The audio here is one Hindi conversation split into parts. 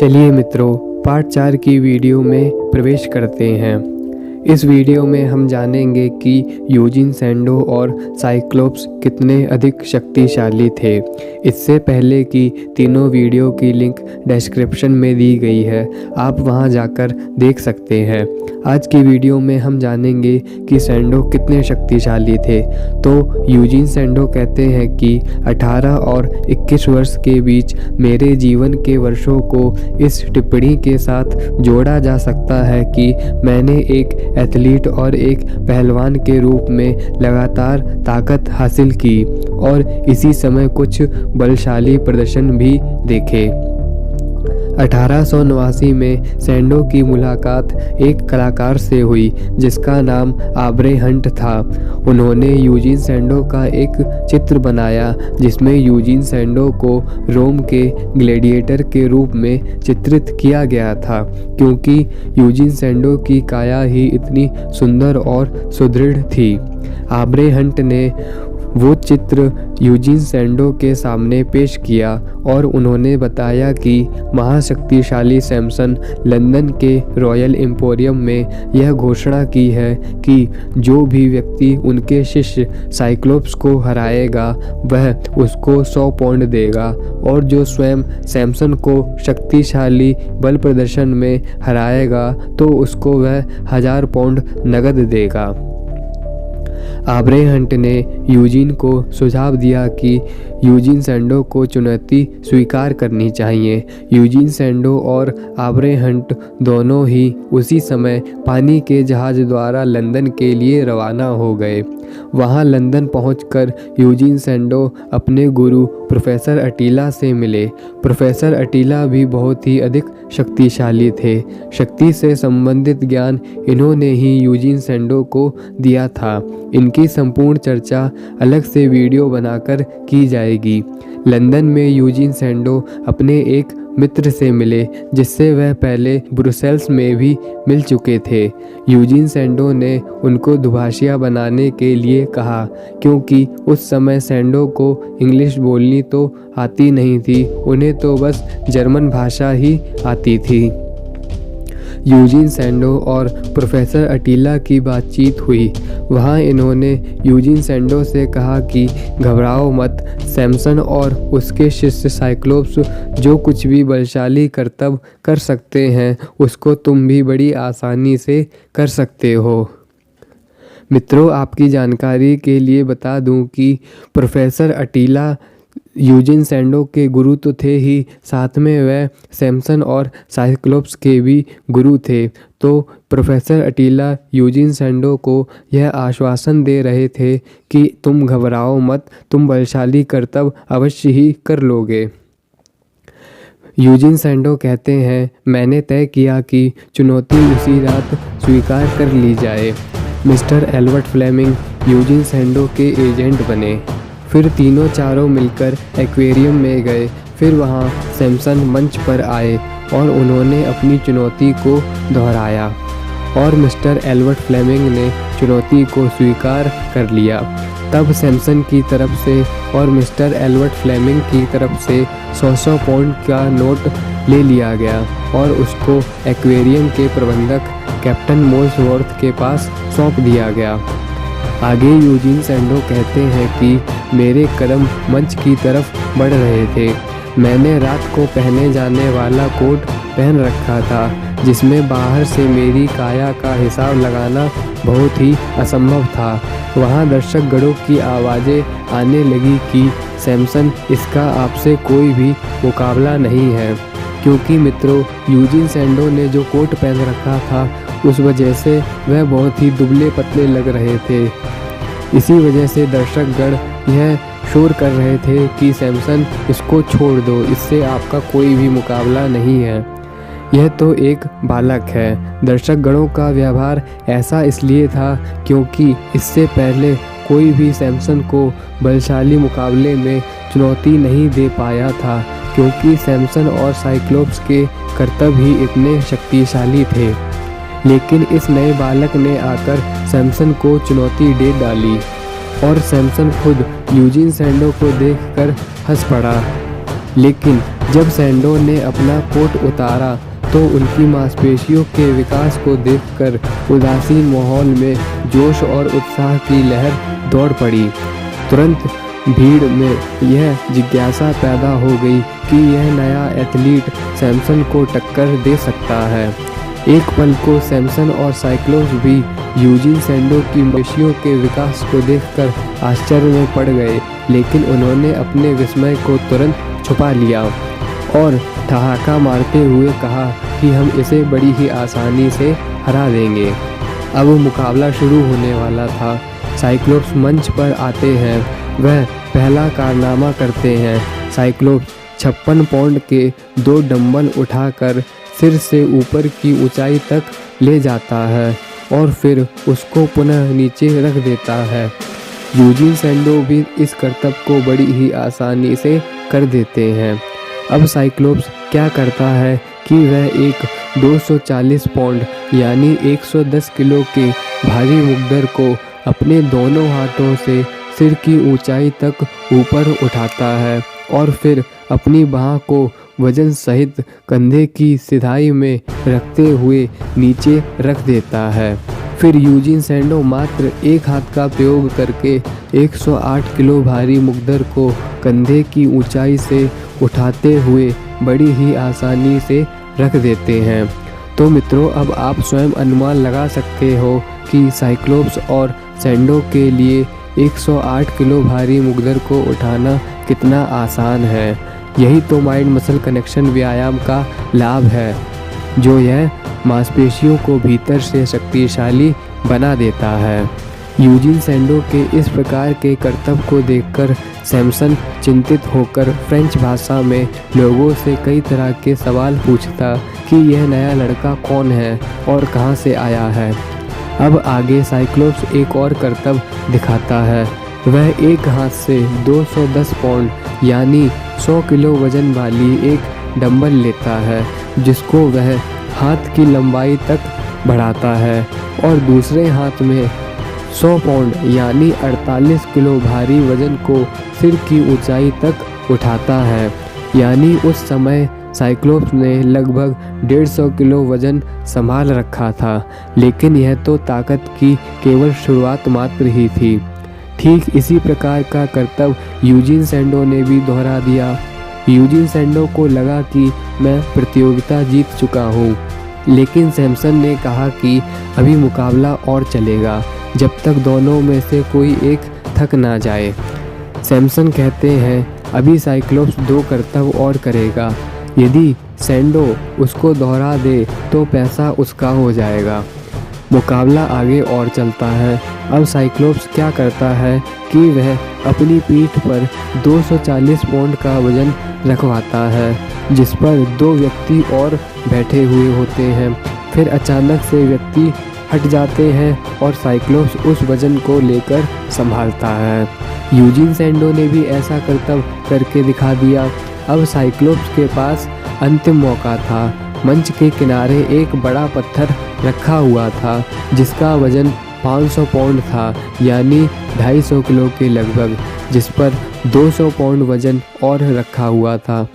चलिए मित्रों, पार्ट 4 की वीडियो में प्रवेश करते हैं। इस वीडियो में हम जानेंगे कि यूजीन सैंडो और साइक्लोप्स कितने अधिक शक्तिशाली थे। इससे पहले की तीनों वीडियो की लिंक डिस्क्रिप्शन में दी गई है, आप वहां जाकर देख सकते हैं। आज की वीडियो में हम जानेंगे कि सैंडो कितने शक्तिशाली थे। तो यूजीन सैंडो कहते हैं कि 18 और 21 वर्ष के बीच मेरे जीवन के वर्षों को इस टिप्पणी के साथ जोड़ा जा सकता है कि मैंने एक एथलीट और एक पहलवान के रूप में लगातार ताकत हासिल की और इसी समय कुछ बलशाली प्रदर्शन भी देखे। 1889 में सैंडो की मुलाकात एक कलाकार से हुई जिसका नाम आब्रे हंट था। उन्होंने यूजीन सैंडो का एक चित्र बनाया जिसमें यूजीन सैंडो को रोम के ग्लैडिएटर के रूप में चित्रित किया गया था, क्योंकि यूजीन सैंडो की काया ही इतनी सुंदर और सुदृढ़ थी। आब्रे हंट ने वो चित्र यूजीन सैंडो के सामने पेश किया और उन्होंने बताया कि महाशक्तिशाली सैमसन लंदन के रॉयल एम्पोरियम में यह घोषणा की है कि जो भी व्यक्ति उनके शिष्य साइक्लोप्स को हराएगा वह उसको 100 पाउंड देगा, और जो स्वयं सैमसन को शक्तिशाली बल प्रदर्शन में हराएगा तो उसको वह 1000 पाउंड नगद देगा। आब्रे हंट ने यूजीन को सुझाव दिया कि यूजीन सैंडो को चुनौती स्वीकार करनी चाहिए। यूजीन सैंडो और आब्रे हंट दोनों ही उसी समय पानी के जहाज द्वारा लंदन के लिए रवाना हो गए। वहां लंदन पहुंचकर यूजीन सैंडो अपने गुरु प्रोफेसर अटीला से मिले। प्रोफेसर अटीला भी बहुत ही अधिक शक्तिशाली थे। शक्ति से संबंधित ज्ञान इन्होंने ही यूजीन सैंडो को दिया था। इनकी संपूर्ण चर्चा अलग से वीडियो बनाकर की जाएगी। लंदन में यूजीन सैंडो अपने एक मित्र से मिले जिससे वह पहले ब्रुसेल्स में भी मिल चुके थे। यूजीन सैंडो ने उनको दुभाषिया बनाने के लिए कहा, क्योंकि उस समय सैंडो को इंग्लिश बोलनी तो आती नहीं थी, उन्हें तो बस जर्मन भाषा ही आती थी। यूजीन सैंडो और प्रोफेसर अटीला की बातचीत हुई। वहाँ इन्होंने यूजीन सैंडो से कहा कि घबराओ मत, सैमसन और उसके शिष्य साइक्लोप्स जो कुछ भी बलशाली करतब कर सकते हैं उसको तुम भी बड़ी आसानी से कर सकते हो। मित्रों, आपकी जानकारी के लिए बता दूं कि प्रोफेसर अटीला यूजीन सैंडो के गुरु तो थे ही, साथ में वह सैमसन और साइक्लोप्स के भी गुरु थे। तो प्रोफेसर अटीला यूजीन सैंडो को यह आश्वासन दे रहे थे कि तुम घबराओ मत, तुम बलशाली करतब अवश्य ही कर लोगे। यूजीन सैंडो कहते हैं, मैंने तय किया कि चुनौती उसी रात स्वीकार कर ली जाए। मिस्टर एल्बर्ट फ्लेमिंग यूजीन सैंडो के एजेंट बने। फिर तीनों चारों मिलकर एक्वेरियम में गए। फिर वहाँ सैमसन मंच पर आए और उन्होंने अपनी चुनौती को दोहराया और मिस्टर एल्बर्ट फ्लेमिंग ने चुनौती को स्वीकार कर लिया। तब सैमसन की तरफ से और मिस्टर एल्बर्ट फ्लेमिंग की तरफ से 100 पाउंड का नोट ले लिया गया और उसको एक्वेरियम के प्रबंधक कैप्टन मोल्सवर्थ के पास सौंप दिया गया। आगे यूजीन सैंडो कहते हैं कि मेरे कदम मंच की तरफ बढ़ रहे थे। मैंने रात को पहने जाने वाला कोट पहन रखा था जिसमें बाहर से मेरी काया का हिसाब लगाना बहुत ही असंभव था। वहाँ दर्शक गणों की आवाज़ें आने लगी कि सैमसन, इसका आपसे कोई भी मुकाबला नहीं है, क्योंकि मित्रों यूजीन सैंडो ने जो कोट पहन रखा था उस वजह से वह बहुत ही दुबले पतले लग रहे थे। इसी वजह से दर्शकगण यह शोर कर रहे थे कि सैमसन, इसको छोड़ दो, इससे आपका कोई भी मुकाबला नहीं है, यह तो एक बालक है। दर्शकगणों का व्यवहार ऐसा इसलिए था क्योंकि इससे पहले कोई भी सैमसन को बलशाली मुकाबले में चुनौती नहीं दे पाया था, क्योंकि सैमसन और साइक्लोप्स के करतब ही इतने शक्तिशाली थे। लेकिन इस नए बालक ने आकर सैमसन को चुनौती दे डाली और सैमसन खुद यूजीन सैंडो को देखकर हंस पड़ा। लेकिन जब सैंडो ने अपना कोट उतारा तो उनकी मांसपेशियों के विकास को देखकर उदासीन माहौल में जोश और उत्साह की लहर दौड़ पड़ी। तुरंत भीड़ में यह जिज्ञासा पैदा हो गई कि यह नया एथलीट सैमसन को टक्कर दे सकता है। एक पल को सैमसन और साइक्लोप्स भी यूजीन सैंडो की मांसपेशियों के विकास को देखकर आश्चर्य में पड़ गए, लेकिन उन्होंने अपने विस्मय को तुरंत छुपा लिया और ठहाका मारते हुए कहा कि हम इसे बड़ी ही आसानी से हरा देंगे। अब मुकाबला शुरू होने वाला था। साइक्लोप्स मंच पर आते हैं। वह पहला कारनामा करते हैं। साइक्लोप्स 56 पाउंड के 2 डंबल उठाकर सिर से ऊपर की ऊंचाई तक ले जाता है और फिर उसको पुनः नीचे रख देता है। यूजीन सैंडो भी इस करतब को बड़ी ही आसानी से कर देते हैं। अब साइक्लोप्स क्या करता है कि वह एक 240 पाउंड यानी 110 किलो के भारी मुकद्दर को अपने दोनों हाथों से सिर की ऊंचाई तक ऊपर उठाता है और फिर अपनी बाह को वजन सहित कंधे की सिधाई में रखते हुए नीचे रख देता है। फिर यूजीन सैंडो मात्र एक हाथ का प्रयोग करके 108 किलो भारी मुकद्दर को कंधे की ऊंचाई से उठाते हुए बड़ी ही आसानी से रख देते हैं। तो मित्रों, अब आप स्वयं अनुमान लगा सकते हो कि साइक्लोप्स और सैंडो के लिए 108 किलो भारी मुकद्दर को उठाना कितना आसान है। यही तो माइंड मसल कनेक्शन व्यायाम का लाभ है, जो यह मांसपेशियों को भीतर से शक्तिशाली बना देता है। यूजीन सैंडो के इस प्रकार के करतब को देखकर सैमसन चिंतित होकर फ्रेंच भाषा में लोगों से कई तरह के सवाल पूछता कि यह नया लड़का कौन है और कहां से आया है। अब आगे साइक्लोप्स एक और करतब दिखाता है। वह एक हाथ से 210 पाउंड यानी 100 किलो वजन वाली एक डंबल लेता है, जिसको वह हाथ की लंबाई तक बढ़ाता है और दूसरे हाथ में 100 पाउंड यानी 48 किलो भारी वजन को सिर की ऊंचाई तक उठाता है। यानी उस समय साइक्लोप्स ने लगभग 150 किलो वजन संभाल रखा था, लेकिन यह तो ताकत की केवल शुरुआत मात्र ही थी। ठीक इसी प्रकार का करतब यूजीन सैंडो ने भी दोहरा दिया। यूजीन सैंडो को लगा कि मैं प्रतियोगिता जीत चुका हूँ, लेकिन सैमसन ने कहा कि अभी मुकाबला और चलेगा जब तक दोनों में से कोई एक थक ना जाए। सैमसन कहते हैं अभी साइक्लोप्स 2 करतब और करेगा। यदि सैंडो उसको दोहरा दे तो पैसा उसका हो जाएगा। मुकाबला आगे और चलता है। अब साइक्लोप्स क्या करता है कि वह अपनी पीठ पर 240 पाउंड का वजन रखवाता है, जिस पर 2 व्यक्ति और बैठे हुए होते हैं। फिर अचानक से व्यक्ति हट जाते हैं और साइक्लोप्स उस वजन को लेकर संभालता है। यूजीन सैंडो ने भी ऐसा करतब करके दिखा दिया। अब साइक्लोप्स के पास अंतिम मौका था। मंच के किनारे एक बड़ा पत्थर रखा हुआ था, जिसका वजन 500 पाउंड था यानी 250 किलो के लगभग, जिस पर 200 पाउंड वजन और रखा हुआ था।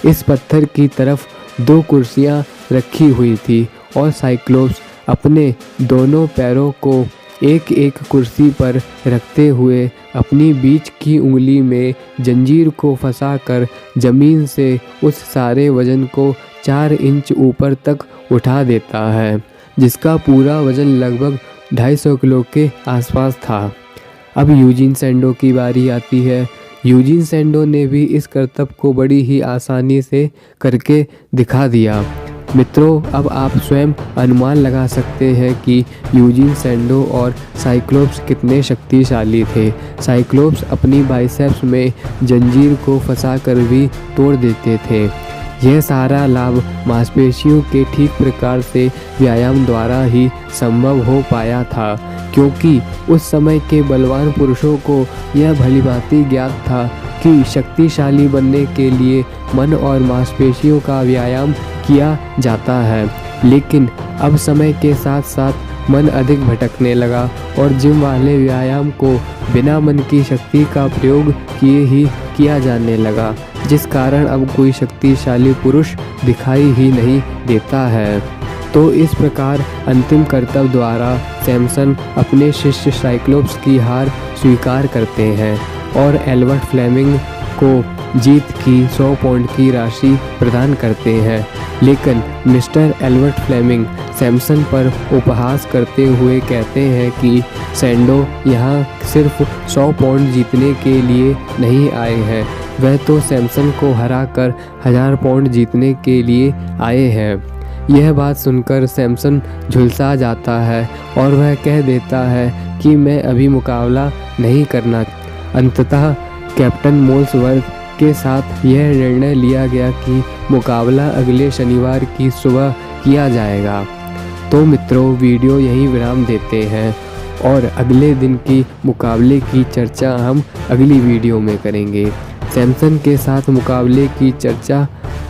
इस पत्थर की तरफ 2 कुर्सियां रखी हुई थी और साइक्लोप्स अपने दोनों पैरों को एक एक कुर्सी पर रखते हुए अपनी बीच की उंगली में जंजीर को फंसाकर जमीन से उस सारे वजन को 4 इंच ऊपर तक उठा देता है, जिसका पूरा वजन लगभग 250 किलो के आसपास था। अब यूजीन सैंडो की बारी आती है। यूजीन सैंडो ने भी इस करतब को बड़ी ही आसानी से करके दिखा दिया। मित्रों, अब आप स्वयं अनुमान लगा सकते हैं कि यूजीन सैंडो और साइक्लोप्स कितने शक्तिशाली थे। साइक्लोप्स अपनी बाइसेप्स में जंजीर को फंसाकर भी तोड़ देते थे। यह सारा लाभ मांसपेशियों के ठीक प्रकार से व्यायाम द्वारा ही संभव हो पाया था, क्योंकि उस समय के बलवान पुरुषों को यह भलीभांति ज्ञात था कि शक्तिशाली बनने के लिए मन और मांसपेशियों का व्यायाम किया जाता है। लेकिन अब समय के साथ साथ मन अधिक भटकने लगा और जिम वाले व्यायाम को बिना मन की शक्ति का प्रयोग किए ही किया जाने लगा, जिस कारण अब कोई शक्तिशाली पुरुष दिखाई ही नहीं देता है। तो इस प्रकार अंतिम कर्तव्य द्वारा सैमसन अपने शिष्य साइक्लोप्स की हार स्वीकार करते हैं और एल्बर्ट फ्लेमिंग को जीत की 100 पाउंड की राशि प्रदान करते हैं। लेकिन मिस्टर एल्बर्ट फ्लेमिंग सैमसन पर उपहास करते हुए कहते हैं कि सैंडो यहाँ सिर्फ 100 पाउंड जीतने के लिए नहीं आए हैं, वह तो सैमसन को हराकर 1000 पाउंड जीतने के लिए आए हैं। यह बात सुनकर सैमसन झुलसा जाता है और वह कह देता है कि मैं अभी मुकाबला नहीं करना। अंततः कैप्टन मोल्सवर्थ के साथ यह निर्णय लिया गया कि मुकाबला अगले शनिवार की सुबह किया जाएगा। तो मित्रों, वीडियो यहीं विराम देते हैं और अगले दिन की मुकाबले की चर्चा हम अगली वीडियो में करेंगे। सैमसन के साथ मुकाबले की चर्चा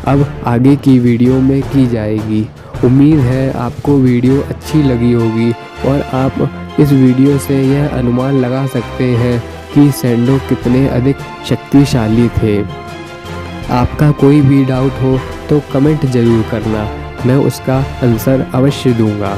अब आगे की वीडियो में की जाएगी। उम्मीद है आपको वीडियो अच्छी लगी होगी और आप इस वीडियो से यह अनुमान लगा सकते हैं कि सैंडो कितने अधिक शक्तिशाली थे। आपका कोई भी डाउट हो तो कमेंट ज़रूर करना, मैं उसका आंसर अवश्य दूंगा।